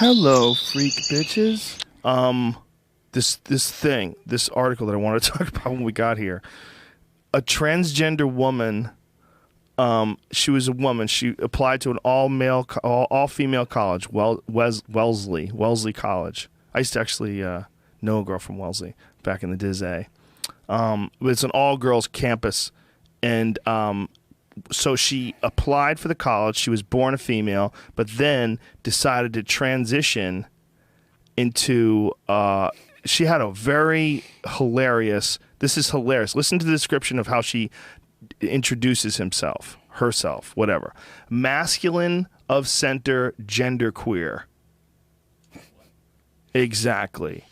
Hello, freak bitches. This article that I wanted to talk about when we got here. A transgender woman, she was a woman. She applied to an all-female college, Wellesley College. I used to actually know a girl from Wellesley back in the day. It's an all-girls campus, and so she applied for the college. She was born a female, but then decided to transition into, she had a very hilarious, this is hilarious. Listen to the description of how she introduces herself, whatever. Masculine of center, genderqueer. Exactly.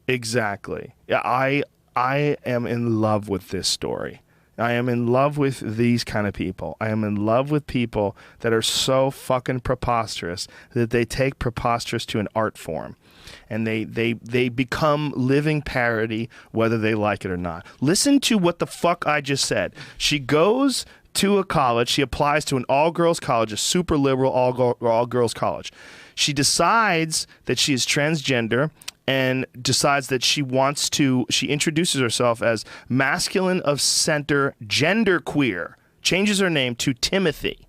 Yeah, I am in love with this story. I am in love with these kind of people. I am in love with people that are so fucking preposterous that they take preposterous to an art form. And they become living parody whether they like it or not. Listen to what the fuck I just said. She goes to a college. She applies to an all-girls college, a super liberal all-girls college. She decides that she is transgender and decides that she introduces herself as masculine of center, genderqueer, changes her name to Timothy,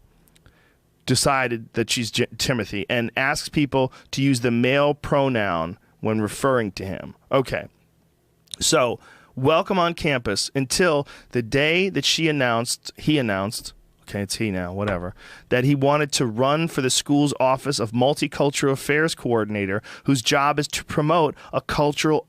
decided that she's Timothy, and asks people to use the male pronoun when referring to him. Okay, so welcome on campus until the day that he announced, okay, it's he now, whatever, that he wanted to run for the school's office of Multicultural Affairs Coordinator, whose job is to promote a culture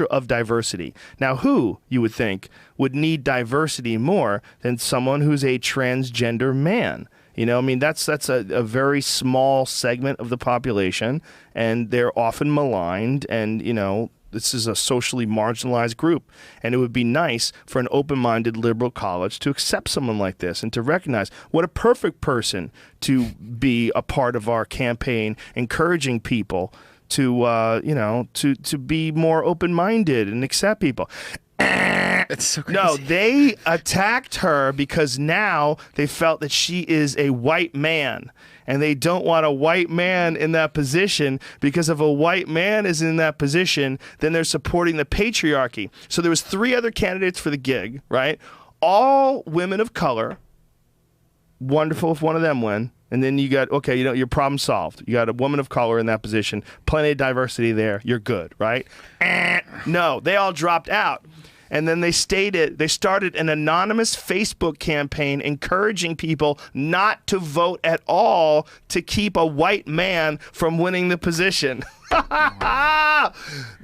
of diversity. Now, who, you would think, would need diversity more than someone who's a transgender man? You know, I mean, that's a very small segment of the population, and they're often maligned, and, you know, this is a socially marginalized group, and it would be nice for an open-minded liberal college to accept someone like this and to recognize what a perfect person to be a part of our campaign, encouraging people to, to be more open-minded and accept people. It's so crazy. No, they attacked her because now they felt that she is a white man. And they don't want a white man in that position, because if a white man is in that position, then they're supporting the patriarchy. So there was 3 other candidates for the gig, right? All women of color. Wonderful if one of them win. And then you got, okay, you know, your problem solved. You got a woman of color in that position. Plenty of diversity there. You're good, right? No, they all dropped out. And then they started an anonymous Facebook campaign encouraging people not to vote at all to keep a white man from winning the position.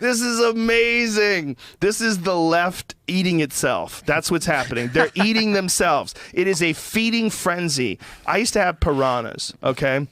This is amazing. This is the left eating itself. That's what's happening. They're eating themselves. It is a feeding frenzy. I used to have piranhas, okay?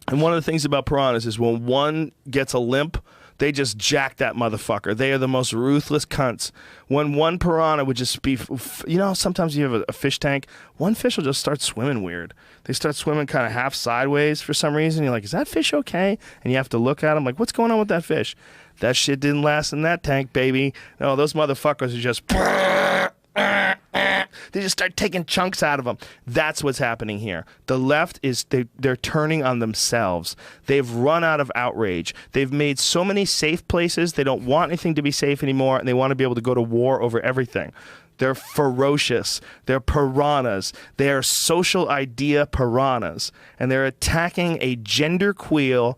And one of the things about piranhas is when one gets a limp, they just jack that motherfucker. They are the most ruthless cunts. When one piranha would just be, you know, sometimes you have a fish tank, one fish will just start swimming weird. They start swimming kind of half sideways for some reason. You're like, is that fish okay? And you have to look at them like, what's going on with that fish? That shit didn't last in that tank, baby. No, those motherfuckers are just... They just start taking chunks out of them. That's what's happening here. The left is, they're turning on themselves. They've run out of outrage. They've made so many safe places. They don't want anything to be safe anymore, and they want to be able to go to war over everything. They're ferocious. They're piranhas. They are social idea piranhas. And they're attacking a genderqueer,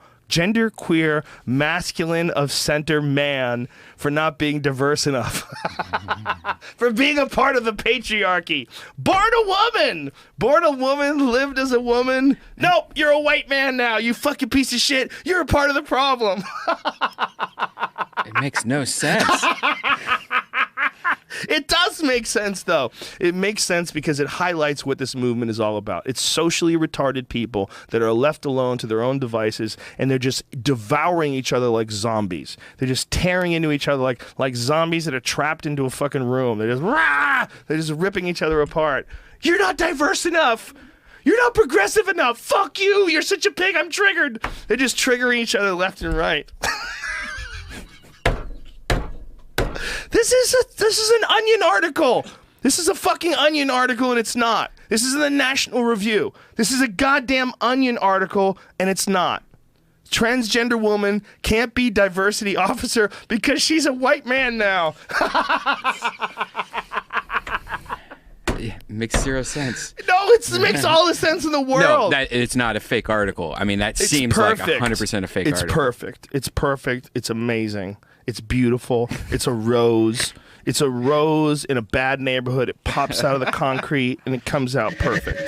masculine of center man for not being diverse enough. For being a part of the patriarchy. Born a woman, lived as a woman. Nope, you're a white man now, you fucking piece of shit. You're a part of the problem. It makes no sense. It does make sense, though. It makes sense because it highlights what this movement is all about. It's socially retarded people that are left alone to their own devices, and they're just devouring each other like zombies. They're just tearing into each other like zombies that are trapped into a fucking room. They're just, rah! They're just ripping each other apart. You're not diverse enough. You're not progressive enough. Fuck you. You're such a pig. I'm triggered. They're just triggering each other left and right. This is an Onion article. This is a fucking Onion article, and it's not. This is in the National Review. This is a goddamn Onion article, and it's not. transgender woman can't be diversity officer because she's a white man now. Yeah, makes zero sense. No, it makes all the sense in the world. No, it's not a fake article. I mean, that seems perfect. like 100% a fake It's article. perfect. It's perfect. It's amazing. It's beautiful. It's a rose. It's a rose in a bad neighborhood. It pops out of the concrete and it comes out perfect.